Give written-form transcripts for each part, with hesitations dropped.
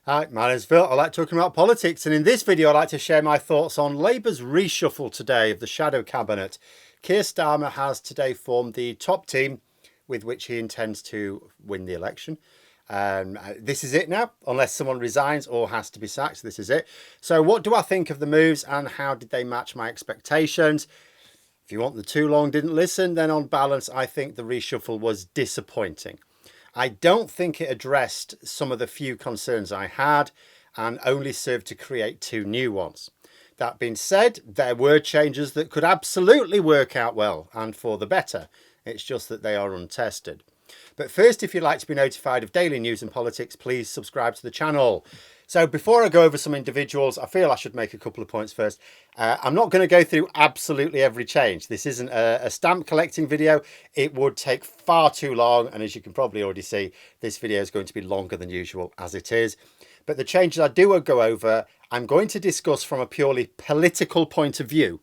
Hi, my name's Phil. I like talking about politics, and in this video, I'd like to share my thoughts on Labour's reshuffle today of the shadow cabinet. Keir Starmer has today formed the top team with which he intends to win the election. This is it now, unless someone resigns or has to be sacked. This is it. So, what do I think of the moves, and how did they match my expectations? If you want the too long didn't listen, then on balance, I think the reshuffle was disappointing. I don't think it addressed some of the few concerns I had and only served to create two new ones. That being said, there were changes that could absolutely work out well and for the better. It's just that they are untested. But first, if you'd like to be notified of daily news and politics, please subscribe to the channel. So before I go over some individuals, I feel I should make a couple of points first. I'm not going to go through absolutely every change. This isn't a stamp collecting video. It would take far too long. And as you can probably already see, this video is going to be longer than usual as it is. But the changes I do go over, I'm going to discuss from a purely political point of view.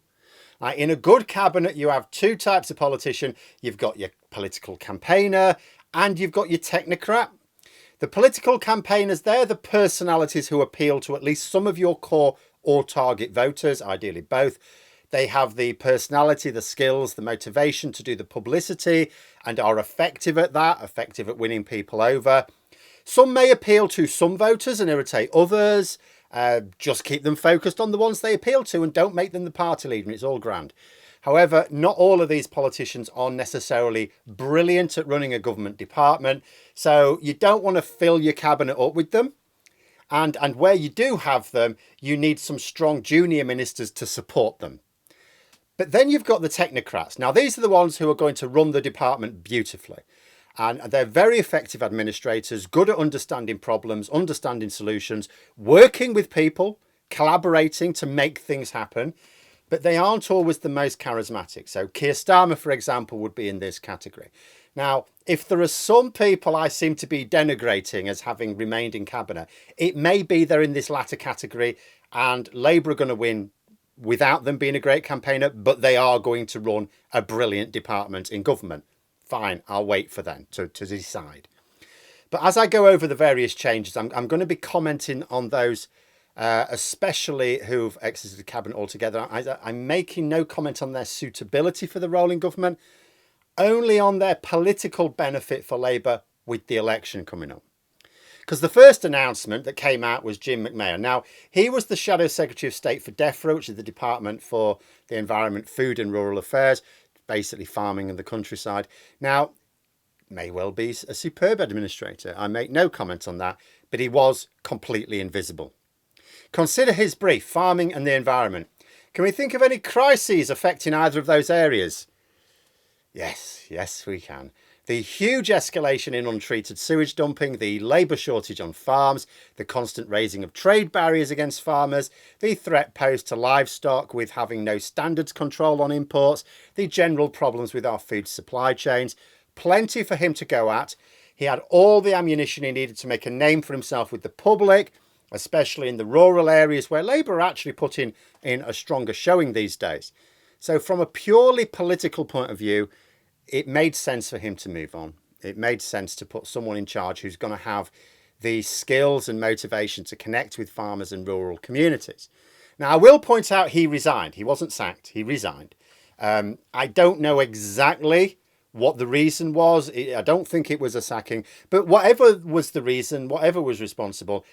In a good cabinet, you have two types of politician. You've got your political campaigner and you've got your technocrat. The political campaigners, they're the personalities who appeal to at least some of your core or target voters, ideally both. They have the personality, the skills, the motivation to do the publicity and are effective at that, effective at winning people over. Some may appeal to some voters and irritate others. Just keep them focused on the ones they appeal to and don't make them the party leader, and it's all grand. However, not all of these politicians are necessarily brilliant at running a government department, so you don't want to fill your cabinet up with them. And where you do have them, you need some strong junior ministers to support them. But then you've got the technocrats. Now, these are the ones who are going to run the department beautifully. And they're very effective administrators, good at understanding problems, understanding solutions, working with people, collaborating to make things happen. But they aren't always the most charismatic. So Keir Starmer, for example, would be in this category. Now, if there are some people I seem to be denigrating as having remained in cabinet, it may be they're in this latter category and Labour are going to win without them being a great campaigner, but they are going to run a brilliant department in government. Fine, I'll wait for them to decide. But as I go over the various changes, I'm going to be commenting on those especially who've exited the cabinet altogether. I'm making no comment on their suitability for the role in government, only on their political benefit for Labour with the election coming up. Because the first announcement that came out was Jim McMahon. Now, he was the Shadow Secretary of State for DEFRA, which is the Department for the Environment, Food and Rural Affairs, basically farming in the countryside. Now, may well be a superb administrator. I make no comment on that, but he was completely invisible. Consider his brief, farming and the environment. Can we think of any crises affecting either of those areas? Yes, we can. The huge escalation in untreated sewage dumping, the labour shortage on farms, the constant raising of trade barriers against farmers, the threat posed to livestock with having no standards control on imports, the general problems with our food supply chains. Plenty for him to go at. He had all the ammunition he needed to make a name for himself with the public, especially in the rural areas where Labour are actually putting in a stronger showing these days. So from a purely political point of view, it made sense for him to move on. It made sense to put someone in charge who's going to have the skills and motivation to connect with farmers and rural communities. Now, I will point out he resigned. He wasn't sacked. He resigned. I don't know exactly what the reason was. I don't think it was a sacking. But whatever was the reason, whatever was responsible,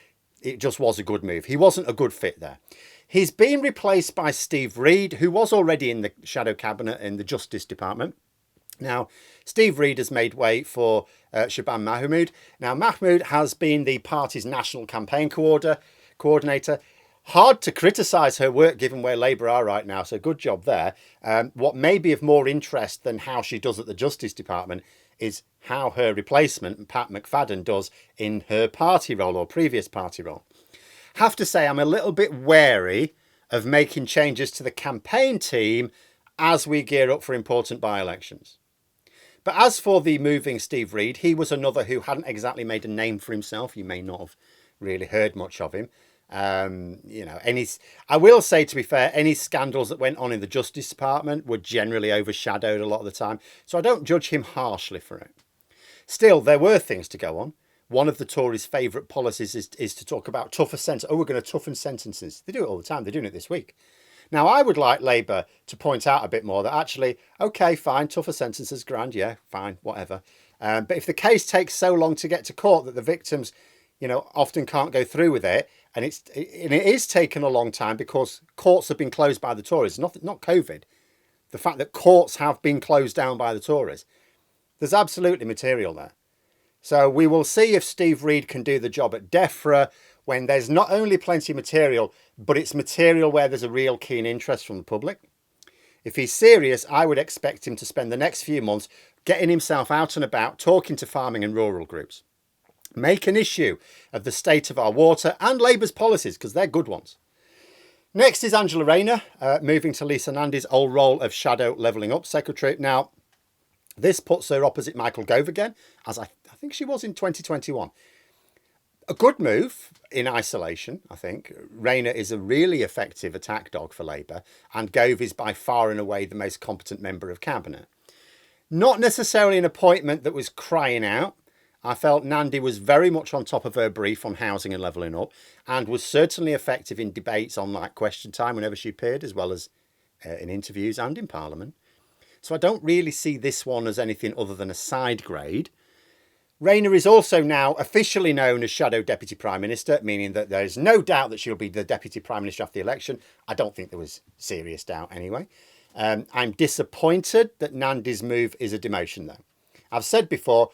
it just was a good move. He wasn't a good fit there. He's been replaced by Steve Reid, who was already in the shadow cabinet in the Justice Department. Now, Steve Reid has made way for Shaban Mahmood. Now, Mahmood has been the party's national campaign coordinator. Hard to criticise her work given where Labour are right now, so good job there. What may be of more interest than how she does at the Justice Department is how her replacement, Pat McFadden, does in her party role or previous party role. Have to say I'm a little bit wary of making changes to the campaign team as we gear up for important by-elections. But as for the moving Steve Reid, he was another who hadn't exactly made a name for himself. You may not have really heard much of him. I will say, to be fair, any scandals that went on in the Justice Department were generally overshadowed a lot of the time. So I don't judge him harshly for it. Still, there were things to go on. one of the Tories' favourite policies is to talk about tougher sentences. Oh, we're going to toughen sentences. They do it all the time. They're doing it this week. Now, I would like Labour to point out a bit more that actually, OK, fine, tougher sentences, grand, yeah, fine, whatever. But if the case takes so long to get to court that the victims, often can't go through with it, and it is taken a long time because courts have been closed by the Tories, not COVID. The fact that courts have been closed down by the Tories. There's absolutely material there. So we will see if Steve Reed can do the job at DEFRA when there's not only plenty of material, but it's material where there's a real keen interest from the public. If he's serious, I would expect him to spend the next few months getting himself out and about, talking to farming and rural groups. Make an issue of the state of our water and Labour's policies, because they're good ones. Next is Angela Rayner, moving to Lisa Nandy's old role of Shadow Levelling Up Secretary. Now, this puts her opposite Michael Gove again, as I think she was in 2021. A good move in isolation, I think. Rayner is a really effective attack dog for Labour, and Gove is by far and away the most competent member of Cabinet. Not necessarily an appointment that was crying out. I felt Nandy was very much on top of her brief on housing and levelling up, and was certainly effective in debates on like question time whenever she appeared, as well as in interviews and in Parliament. So I don't really see this one as anything other than a side grade. Rayner is also now officially known as Shadow Deputy Prime Minister, meaning that there is no doubt that she'll be the Deputy Prime Minister after the election. I don't think there was serious doubt anyway. I'm disappointed that Nandy's move is a demotion though. I've said before,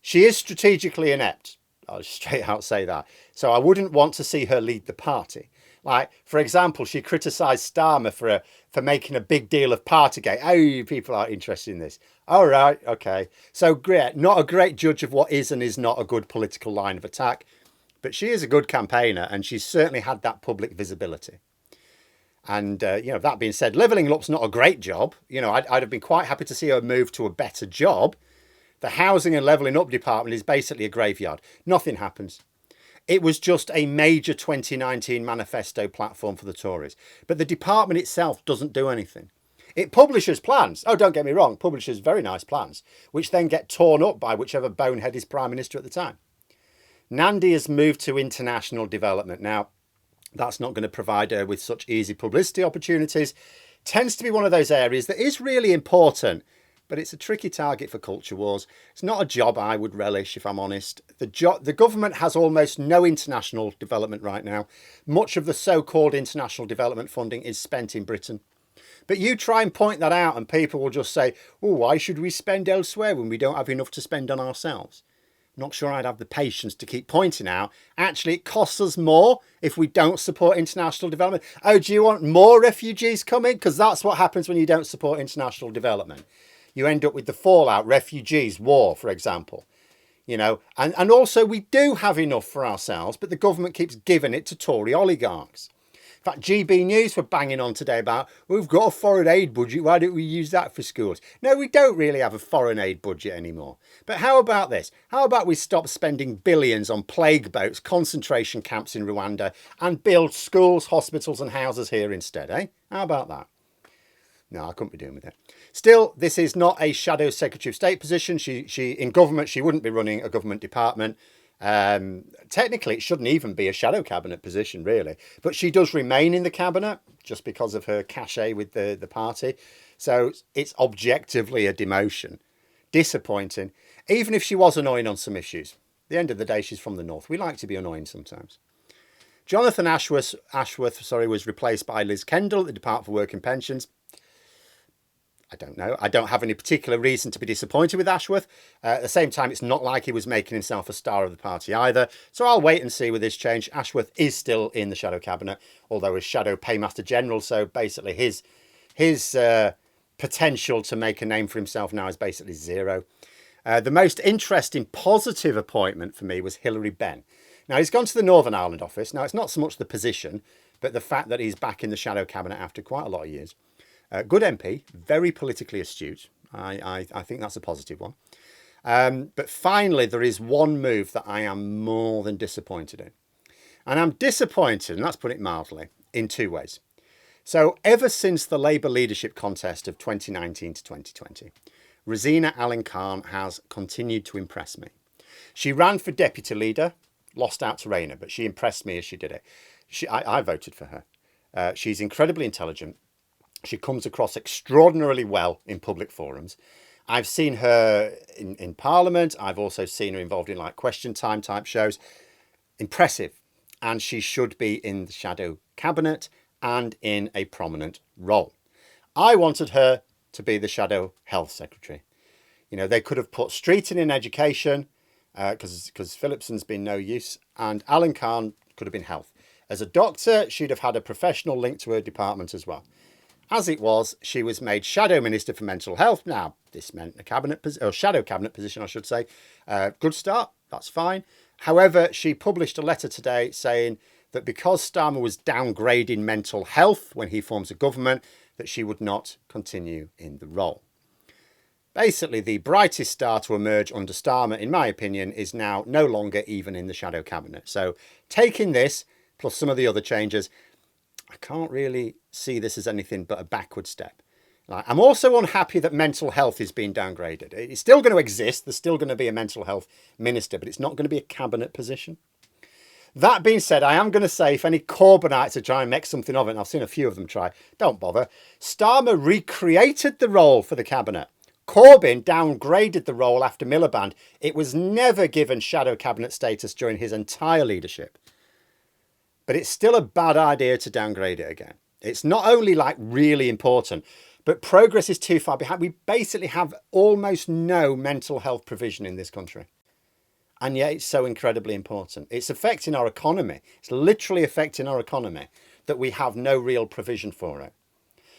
she is strategically inept. I'll straight out say that. So I wouldn't want to see her lead the party. Like, for example, she criticised Starmer for making a big deal of Partygate. Oh, people are interested in this. All right, okay. So great. Not a great judge of what is and is not a good political line of attack. But she is a good campaigner, and she's certainly had that public visibility. And, that being said, levelling up's not a great job. I'd have been quite happy to see her move to a better job. The housing and levelling up department is basically a graveyard. Nothing happens. It was just a major 2019 manifesto platform for the Tories. But the department itself doesn't do anything. It publishes plans. Oh, don't get me wrong, publishes very nice plans, which then get torn up by whichever bonehead is Prime Minister at the time. Nandy has moved to international development. Now, that's not going to provide her with such easy publicity opportunities. Tends to be one of those areas that is really important, but it's a tricky target for culture wars. It's not a job I would relish, if I'm honest. The government has almost no international development right now. Much of the so-called international development funding is spent in Britain. But you try and point that out and people will just say, oh, why should we spend elsewhere when we don't have enough to spend on ourselves? Not sure I'd have the patience to keep pointing out. Actually, it costs us more if we don't support international development. Oh, do you want more refugees coming? Because that's what happens when you don't support international development. You end up with the fallout, refugees, war, for example. And also we do have enough for ourselves, but the government keeps giving it to Tory oligarchs. In fact, GB News were banging on today about, we've got a foreign aid budget, why don't we use that for schools? No, we don't really have a foreign aid budget anymore. But how about this? How about we stop spending billions on plague boats, concentration camps in Rwanda, and build schools, hospitals and houses here instead, eh? How about that? No, I couldn't be doing with it. Still, this is not a Shadow Secretary of State position. She in government, she wouldn't be running a government department. Technically, it shouldn't even be a shadow cabinet position, really. But she does remain in the cabinet just because of her cachet with the party. So it's objectively a demotion. Disappointing. Even if she was annoying on some issues. At the end of the day, she's from the north. We like to be annoying sometimes. Jonathan Ashworth was replaced by Liz Kendall at the Department for Work and Pensions. I don't know. I don't have any particular reason to be disappointed with Ashworth. At the same time, it's not like he was making himself a star of the party either. So I'll wait and see with this change. Ashworth is still in the Shadow Cabinet, although as Shadow Paymaster General. So basically his potential to make a name for himself now is basically zero. The most interesting positive appointment for me was Hilary Benn. Now, he's gone to the Northern Ireland office. Now, it's not so much the position, but the fact that he's back in the Shadow Cabinet after quite a lot of years. Good MP, very politically astute. I think that's a positive one. But finally, there is one move that I am more than disappointed in. And I'm disappointed, and that's putting it mildly, in two ways. So ever since the Labour leadership contest of 2019 to 2020, Rosina Allen-Khan has continued to impress me. She ran for deputy leader, lost out to Rayner, but she impressed me as she did it. I voted for her. She's incredibly intelligent. She comes across extraordinarily well in public forums. I've seen her in Parliament. I've also seen her involved in like question time type shows. Impressive. And she should be in the shadow cabinet and in a prominent role. I wanted her to be the shadow health secretary. You know, they could have put Streeton in education because Phillipson's been no use, and Alan Khan could have been health. As a doctor, she'd have had a professional link to her department as well. As it was, she was made Shadow Minister for Mental Health. Now, this meant a cabinet or shadow cabinet position, I should say. Good start, that's fine. However, she published a letter today saying that because Starmer was downgrading mental health when he forms a government, that she would not continue in the role. Basically, the brightest star to emerge under Starmer, in my opinion, is now no longer even in the shadow cabinet. So taking this, plus some of the other changes, I can't really see this as anything but a backward step. I'm also unhappy that mental health is being downgraded. It's still going to exist. There's still going to be a mental health minister, but it's not going to be a cabinet position. That being said, I am going to say if any Corbynites are trying to make something of it, and I've seen a few of them try, don't bother. Starmer recreated the role for the cabinet. Corbyn downgraded the role after Miliband. It was never given shadow cabinet status during his entire leadership. But it's still a bad idea to downgrade it again. It's not only like really important, but progress is too far behind. We basically have almost no mental health provision in this country. And yet it's so incredibly important. It's affecting our economy. It's literally affecting our economy that we have no real provision for it.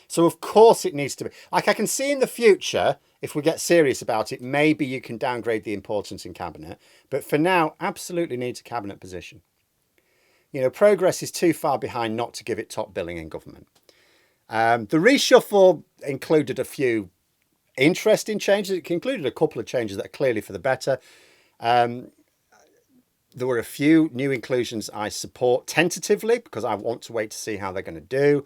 So of course it needs to be. Like I can see in the future, if we get serious about it, maybe you can downgrade the importance in cabinet. But for now, absolutely needs a cabinet position. You know, progress is too far behind not to give it top billing in government. The reshuffle included a few interesting changes. It included a couple of changes that are clearly for the better. There were a few new inclusions I support tentatively because I want to wait to see how they're going to do.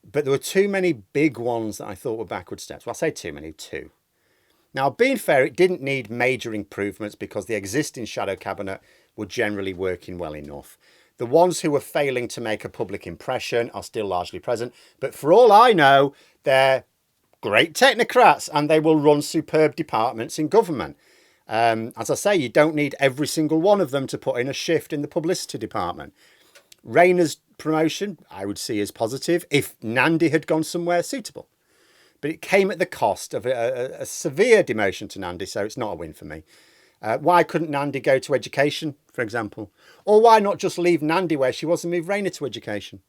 But there were too many big ones that I thought were backward steps. Well, I say too many, two. Now, being fair, it didn't need major improvements because the existing shadow cabinet were generally working well enough. The ones who were failing to make a public impression are still largely present. But for all I know, they're great technocrats and they will run superb departments in government. As I say, you don't need every single one of them to put in a shift in the publicity department. Rayner's promotion, I would see as positive if Nandi had gone somewhere suitable. But it came at the cost of a severe demotion to Nandi, so it's not a win for me. Why couldn't Nandi go to education, for example? Or why not just leave Nandi where she was and move Rayner to education?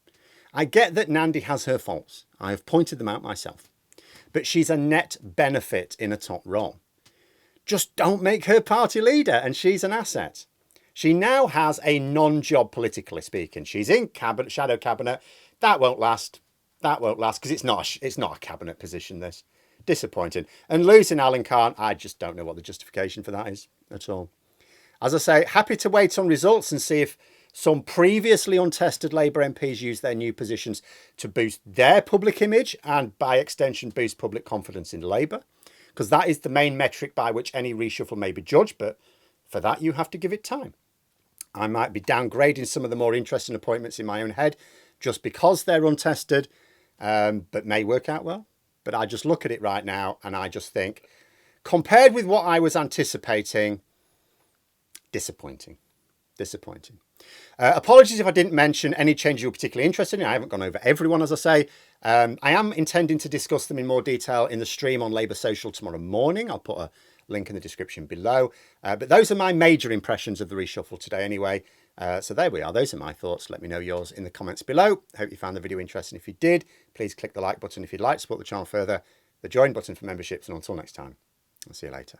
I get that Nandi has her faults. I have pointed them out myself. But she's a net benefit in a top role. Just don't make her party leader and she's an asset. She now has a non-job, politically speaking. She's in cabinet, shadow cabinet. That won't last. That won't last because it's not a cabinet position, this. Disappointing. And losing Alan Khan, I just don't know what the justification for that is at all. As I say, happy to wait on results and see if some previously untested Labour MPs use their new positions to boost their public image and by extension boost public confidence in Labour. Because that is the main metric by which any reshuffle may be judged, but for that you have to give it time. I might be downgrading some of the more interesting appointments in my own head just because they're untested, but may work out well. But I just look at it right now and I just think, compared with what I was anticipating, disappointing. Disappointing. Apologies if I didn't mention any changes you were particularly interested in. I haven't gone over everyone, as I say. I am intending to discuss them in more detail in the stream on Labour Social tomorrow morning. I'll put a link in the description below. But those are my major impressions of the reshuffle today anyway. So there we are. Those are my thoughts. Let me know yours in the comments below. Hope you found the video interesting. If you did, please click the like button if you'd like to support the channel further, the join button for memberships, and until next time, I'll see you later.